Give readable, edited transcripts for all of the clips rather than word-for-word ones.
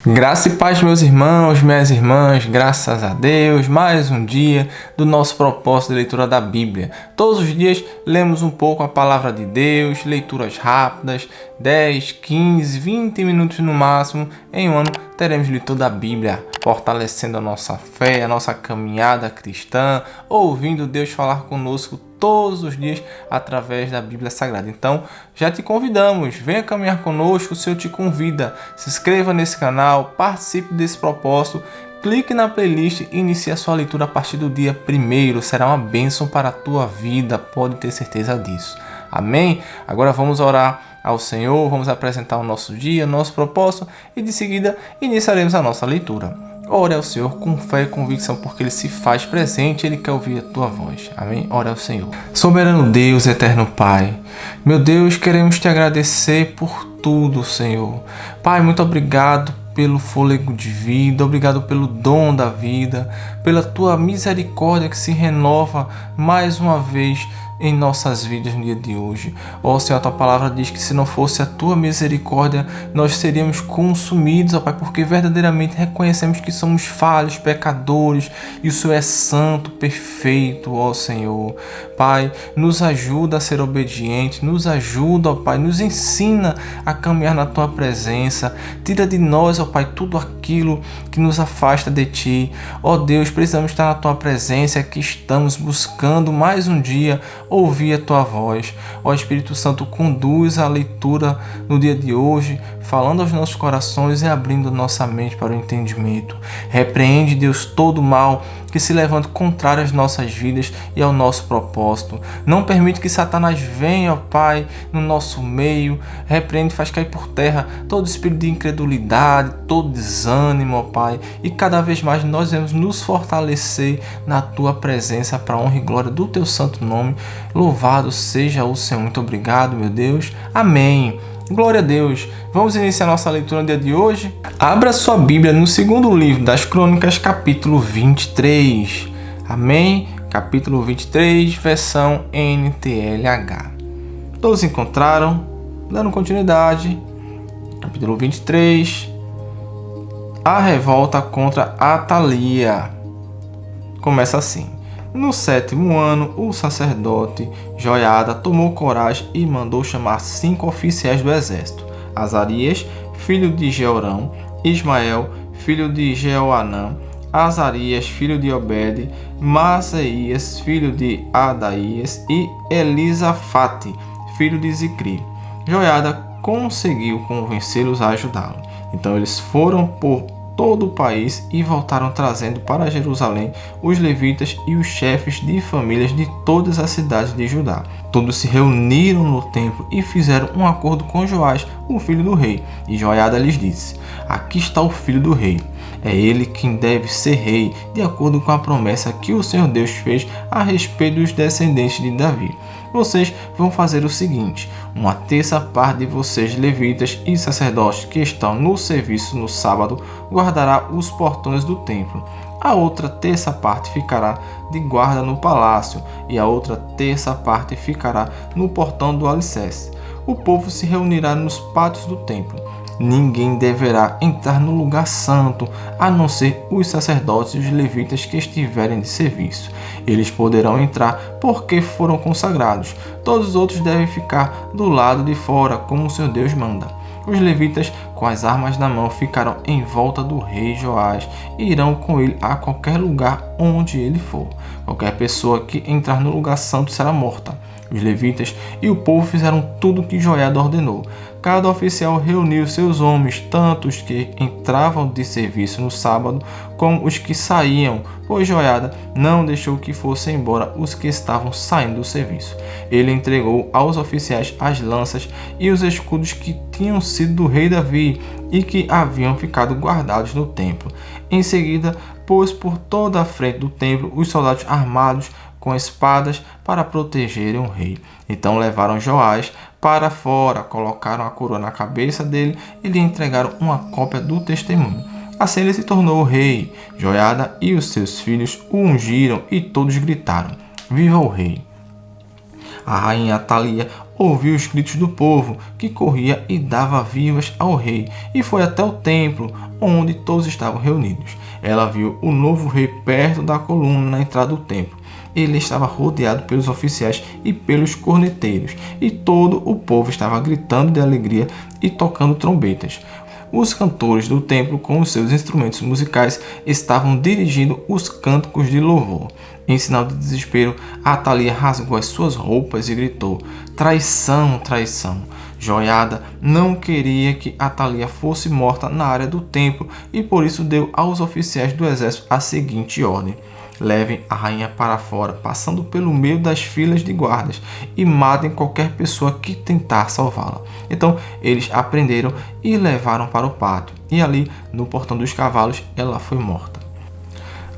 Graça e paz, meus irmãos, minhas irmãs, graças a Deus, mais um dia do nosso propósito de leitura da Bíblia. Todos os dias lemos um pouco a palavra de Deus, leituras rápidas, 10, 15, 20 minutos no máximo. Em um ano teremos lido toda a Bíblia, fortalecendo a nossa fé, a nossa caminhada cristã, ouvindo Deus falar conosco todos os dias através da Bíblia Sagrada. Então, já te convidamos, venha caminhar conosco, o Senhor te convida. Se inscreva nesse canal, participe desse propósito, clique na playlist e inicie a sua leitura a partir do dia 1º. Será uma bênção para a tua vida, pode ter certeza disso. Amém? Agora vamos orar ao Senhor, vamos apresentar o nosso dia, nosso propósito e de seguida iniciaremos a nossa leitura. Ore ao Senhor com fé e convicção, porque Ele se faz presente, Ele quer ouvir a tua voz. Amém? Ore ao Senhor. Soberano Deus, eterno Pai, meu Deus, queremos te agradecer por tudo, Senhor. Pai, muito obrigado pelo fôlego de vida, obrigado pelo dom da vida, pela tua misericórdia que se renova mais uma vez em nossas vidas no dia de hoje. Ó Senhor, a tua palavra diz que se não fosse a tua misericórdia, nós seríamos consumidos, ó Pai, porque verdadeiramente reconhecemos que somos falhos, pecadores, e o Senhor é santo, perfeito, ó Senhor. Pai, nos ajuda a ser obediente, nos ajuda, ó Pai, nos ensina a caminhar na tua presença. Tira de nós, ó Pai, tudo aquilo que nos afasta de ti. Ó Deus, precisamos estar na tua presença, que estamos buscando mais um dia ouvir a tua voz. Ó Espírito Santo, conduz a leitura no dia de hoje, falando aos nossos corações e abrindo nossa mente para o entendimento. Repreende, Deus, todo o mal que se levanta contrário às nossas vidas e ao nosso propósito. Não permite que Satanás venha, ó Pai, no nosso meio. Repreende e faz cair por terra todo espírito de incredulidade, todo desânimo, ó Pai. E cada vez mais nós devemos nos fortalecer na tua presença para a honra e glória do teu santo nome. Louvado seja o Senhor. Muito obrigado, meu Deus. Amém. Glória a Deus. Vamos iniciar nossa leitura no dia de hoje. Abra sua Bíblia no segundo livro das Crônicas, capítulo 23. Amém? Capítulo 23, versão NTLH. Todos encontraram? Dando continuidade. Capítulo 23. A revolta contra Atalia. Começa assim. No 7º ano, o sacerdote Joiada tomou coragem e mandou chamar 5 oficiais do exército: Azarias, filho de Jeorão; Ismael, filho de Jeoanã; Azarias, filho de Obed; Maaseias, filho de Adaías; e Elisafate, filho de Zicri. Joiada conseguiu convencê-los a ajudá-lo. Então eles foram por todo o país e voltaram trazendo para Jerusalém os levitas e os chefes de famílias de todas as cidades de Judá. Todos se reuniram no templo e fizeram um acordo com Joás, o filho do rei. E Joiada lhes disse: aqui está o filho do rei. É ele quem deve ser rei, de acordo com a promessa que o Senhor Deus fez a respeito dos descendentes de Davi. Vocês vão fazer o seguinte: uma terça parte de vocês, levitas e sacerdotes que estão no serviço no sábado, guardará os portões do templo. A outra terça parte ficará de guarda no palácio, e a outra terça parte ficará no portão do alicerce. O povo se reunirá nos pátios do templo. Ninguém deverá entrar no lugar santo, a não ser os sacerdotes e os levitas que estiverem de serviço. Eles poderão entrar porque foram consagrados. Todos os outros devem ficar do lado de fora, como o Senhor Deus manda. Os levitas, com as armas na mão, ficarão em volta do rei Joás e irão com ele a qualquer lugar onde ele for. Qualquer pessoa que entrar no lugar santo será morta. Os levitas e o povo fizeram tudo o que Joiada ordenou. Cada oficial reuniu seus homens, tanto os que entravam de serviço no sábado, como os que saíam, pois Joiada não deixou que fossem embora os que estavam saindo do serviço. Ele entregou aos oficiais as lanças e os escudos que tinham sido do rei Davi e que haviam ficado guardados no templo. Em seguida, pôs por toda a frente do templo os soldados armados com espadas para protegerem o rei. Então levaram Joás para fora, colocaram a coroa na cabeça dele e lhe entregaram uma cópia do testemunho. Assim ele se tornou o rei. Joiada e os seus filhos o ungiram e todos gritaram: viva o rei! A rainha Atalia ouviu os gritos do povo, que corria e dava vivas ao rei, e foi até o templo, onde todos estavam reunidos. Ela viu o novo rei perto da coluna na entrada do templo. Ele estava rodeado pelos oficiais e pelos corneteiros, e todo o povo estava gritando de alegria e tocando trombetas. Os cantores do templo, com os seus instrumentos musicais, estavam dirigindo os cânticos de louvor. Em sinal de desespero, Atalia rasgou as suas roupas e gritou: "Traição, traição!" Joiada não queria que Atalia fosse morta na área do templo e por isso deu aos oficiais do exército a seguinte ordem: levem a rainha para fora, passando pelo meio das filas de guardas, e matem qualquer pessoa que tentar salvá-la. Então eles a prenderam e levaram para o pátio, e ali, no portão dos cavalos, ela foi morta.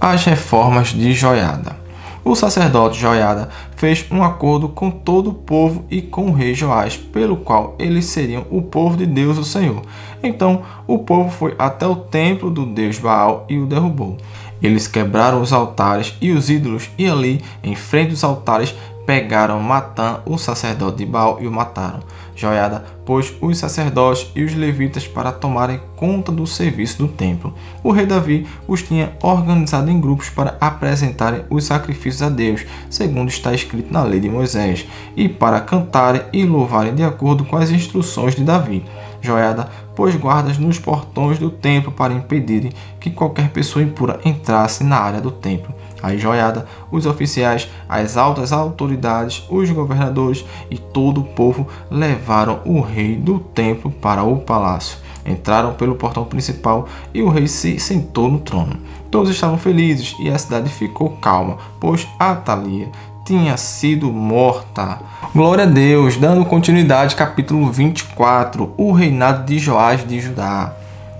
As reformas de Joiada. O sacerdote Joiada fez um acordo com todo o povo e com o rei Joás, pelo qual eles seriam o povo de Deus, o Senhor. Então o povo foi até o templo do deus Baal e o derrubou. Eles quebraram os altares e os ídolos, e ali, em frente dos altares, pegaram Matã, o sacerdote de Baal, e o mataram. Joiada pôs os sacerdotes e os levitas para tomarem conta do serviço do templo. O rei Davi os tinha organizado em grupos para apresentarem os sacrifícios a Deus, segundo está escrito na lei de Moisés, e para cantarem e louvarem de acordo com as instruções de Davi. Joiada pôs guardas nos portões do templo para impedirem que qualquer pessoa impura entrasse na área do templo. Aí Joiada, os oficiais, as altas autoridades, os governadores e todo o povo levaram o rei do templo para o palácio. Entraram pelo portão principal e o rei se sentou no trono. Todos estavam felizes e a cidade ficou calma, pois Atalia tinha sido morta. Glória a Deus, dando continuidade, capítulo 24, o reinado de Joás de Judá.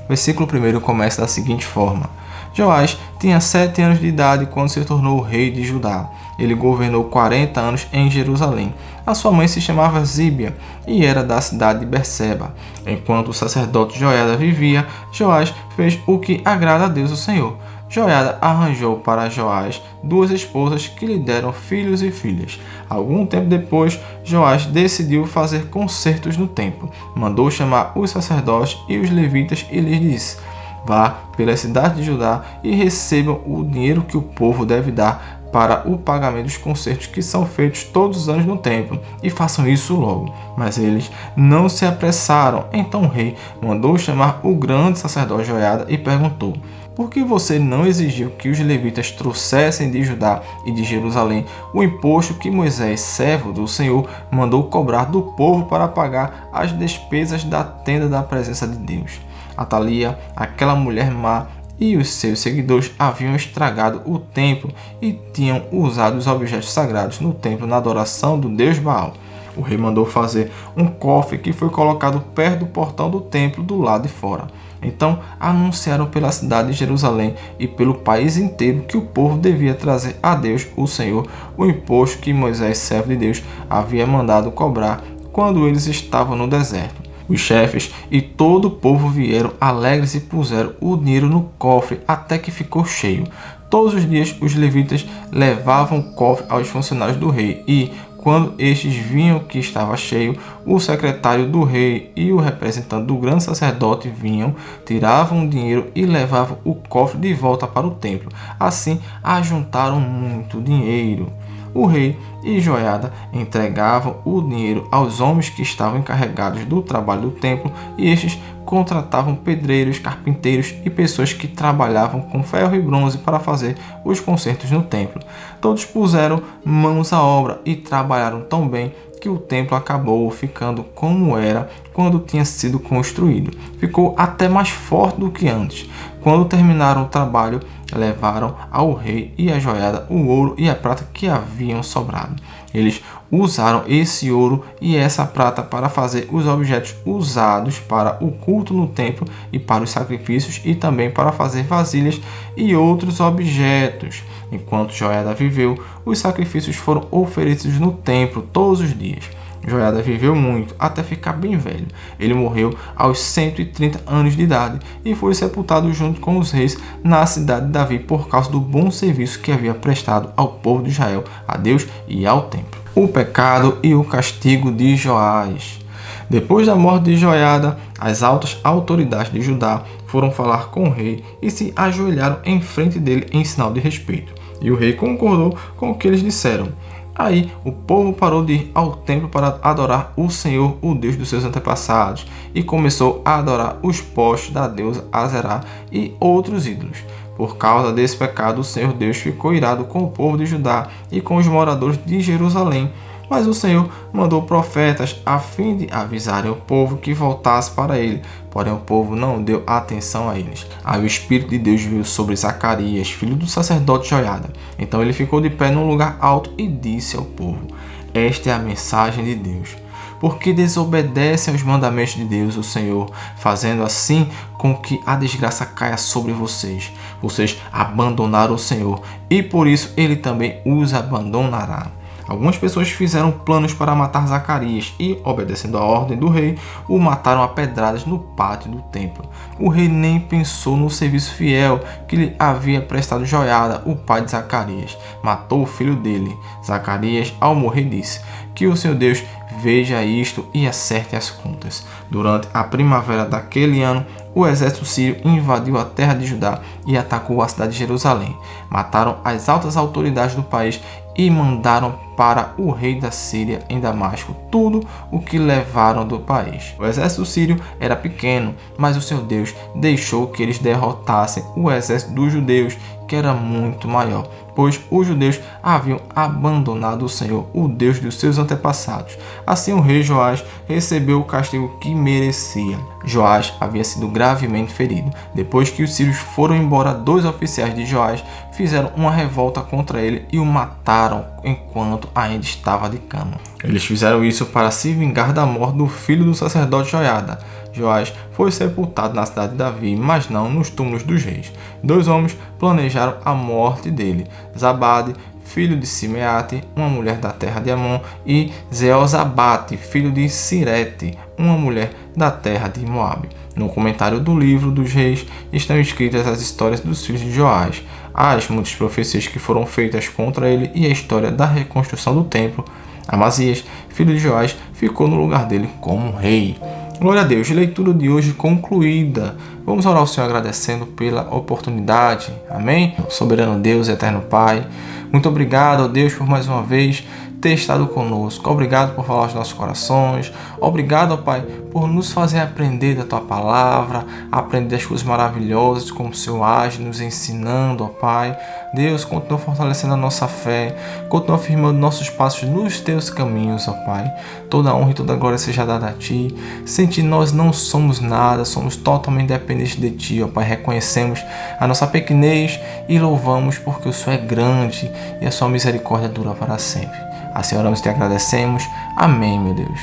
Versículo 1 começa da seguinte forma: Joás tinha 7 anos de idade quando se tornou rei de Judá. Ele governou 40 anos em Jerusalém. A sua mãe se chamava Zíbia e era da cidade de Berseba. Enquanto o sacerdote Joiada vivia, Joás fez o que agrada a Deus, o Senhor. Joiada arranjou para Joás 2 esposas que lhe deram filhos e filhas. Algum tempo depois, Joás decidiu fazer concertos no templo. Mandou chamar os sacerdotes e os levitas e lhes disse: vá pela cidade de Judá e recebam o dinheiro que o povo deve dar para o pagamento dos concertos que são feitos todos os anos no templo, e façam isso logo. Mas eles não se apressaram. Então o rei mandou chamar o grande sacerdote Joiada e perguntou: por que você não exigiu que os levitas trouxessem de Judá e de Jerusalém o imposto que Moisés, servo do Senhor, mandou cobrar do povo para pagar as despesas da tenda da presença de Deus? Atalia, aquela mulher má, e os seus seguidores haviam estragado o templo e tinham usado os objetos sagrados no templo na adoração do deus Baal. O rei mandou fazer um cofre que foi colocado perto do portão do templo do lado de fora. Então anunciaram pela cidade de Jerusalém e pelo país inteiro que o povo devia trazer a Deus, o Senhor, o imposto que Moisés, servo de Deus, havia mandado cobrar quando eles estavam no deserto. Os chefes e todo o povo vieram alegres e puseram o dinheiro no cofre até que ficou cheio. Todos os dias os levitas levavam o cofre aos funcionários do rei e, quando estes viam que estava cheio, o secretário do rei e o representante do grande sacerdote vinham, tiravam o dinheiro e levavam o cofre de volta para o templo. Assim, ajuntaram muito dinheiro. O rei e Joiada entregavam o dinheiro aos homens que estavam encarregados do trabalho do templo, e estes contratavam pedreiros, carpinteiros e pessoas que trabalhavam com ferro e bronze para fazer os concertos no templo. Todos puseram mãos à obra e trabalharam tão bem que o templo acabou ficando como era quando tinha sido construído. Ficou até mais forte do que antes. Quando terminaram o trabalho, levaram ao rei e a Joiada o ouro e a prata que haviam sobrado. Eles usaram esse ouro e essa prata para fazer os objetos usados para o culto no templo e para os sacrifícios, e também para fazer vasilhas e outros objetos. Enquanto Joiada viveu, os sacrifícios foram oferecidos no templo todos os dias. Joiada viveu muito, até ficar bem velho. Ele morreu aos 130 anos de idade e foi sepultado junto com os reis na cidade de Davi por causa do bom serviço que havia prestado ao povo de Israel, a Deus e ao templo. O pecado e o castigo de Joás. Depois da morte de Joiada, as altas autoridades de Judá foram falar com o rei e se ajoelharam em frente dele em sinal de respeito. E o rei concordou com o que eles disseram. Aí o povo parou de ir ao templo para adorar o Senhor, o Deus dos seus antepassados, e começou a adorar os postes da deusa Azerá e outros ídolos. Por causa desse pecado, o Senhor Deus ficou irado com o povo de Judá e com os moradores de Jerusalém. Mas o Senhor mandou profetas a fim de avisarem o povo que voltasse para ele. Porém o povo não deu atenção a eles. Aí o Espírito de Deus veio sobre Zacarias, filho do sacerdote Joiada. Então ele ficou de pé num lugar alto e disse ao povo: Esta é a mensagem de Deus. Porque desobedecem aos mandamentos de Deus, o Senhor, fazendo assim com que a desgraça caia sobre vocês. Vocês abandonaram o Senhor e por isso ele também os abandonará. Algumas pessoas fizeram planos para matar Zacarias e, obedecendo a ordem do rei, o mataram a pedradas no pátio do templo. O rei nem pensou no serviço fiel que lhe havia prestado Joiada, o pai de Zacarias. Matou o filho dele. Zacarias, ao morrer, disse: Que o Senhor Deus veja isto e acerte as contas. Durante a primavera daquele ano, o exército sírio invadiu a terra de Judá e atacou a cidade de Jerusalém. Mataram as altas autoridades do país e mandaram para o rei da Síria em Damasco tudo o que levaram do país. O exército sírio era pequeno, mas o Senhor Deus deixou que eles derrotassem o exército dos judeus, que era muito maior, pois os judeus haviam abandonado o Senhor, o Deus dos seus antepassados. Assim o rei Joás recebeu o castigo que merecia. Joás havia sido gravemente ferido. Depois que os sírios foram embora, 2 oficiais de Joás fizeram uma revolta contra ele e o mataram enquanto ainda estava de cama. Eles fizeram isso para se vingar da morte do filho do sacerdote Joiada. Joás foi sepultado na cidade de Davi, mas não nos túmulos dos reis. 2 homens planejaram a morte dele: Zabade, filho de Simeate, uma mulher da terra de Amon, e Zeozabate, filho de Sirete, uma mulher da terra de Moabe. No comentário do livro dos reis estão escritas as histórias dos filhos de Joás, as muitas profecias que foram feitas contra ele e a história da reconstrução do templo. Amazias, filho de Joás, ficou no lugar dele como rei. Glória a Deus, leitura de hoje concluída. Vamos orar ao Senhor agradecendo pela oportunidade. Amém? Soberano Deus, eterno Pai, muito obrigado, ó Deus, por mais uma vez ter estado conosco. Obrigado por falar aos nossos corações. Obrigado, ó Pai, por nos fazer aprender da Tua Palavra, aprender as coisas maravilhosas, como o Senhor age, nos ensinando, ó Pai. Deus, continua fortalecendo a nossa fé, continua afirmando nossos passos nos Teus caminhos, ó Pai. Toda a honra e toda a glória seja dada a Ti. Sem Ti nós não somos nada, somos totalmente dependentes de Ti, ó Pai. Reconhecemos a nossa pequenez e louvamos porque o Senhor é grande e a Sua misericórdia dura para sempre. Assim oramos e te agradecemos. Amém, meu Deus.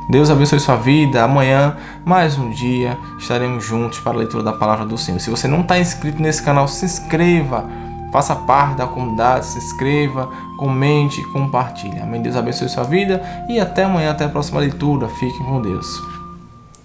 Deus abençoe sua vida. Amanhã, mais um dia, estaremos juntos para a leitura da palavra do Senhor. Se você não está inscrito nesse canal, se inscreva. Faça parte da comunidade, se inscreva, comente e compartilhe. Amém. Deus abençoe sua vida e até amanhã, até a próxima leitura. Fiquem com Deus.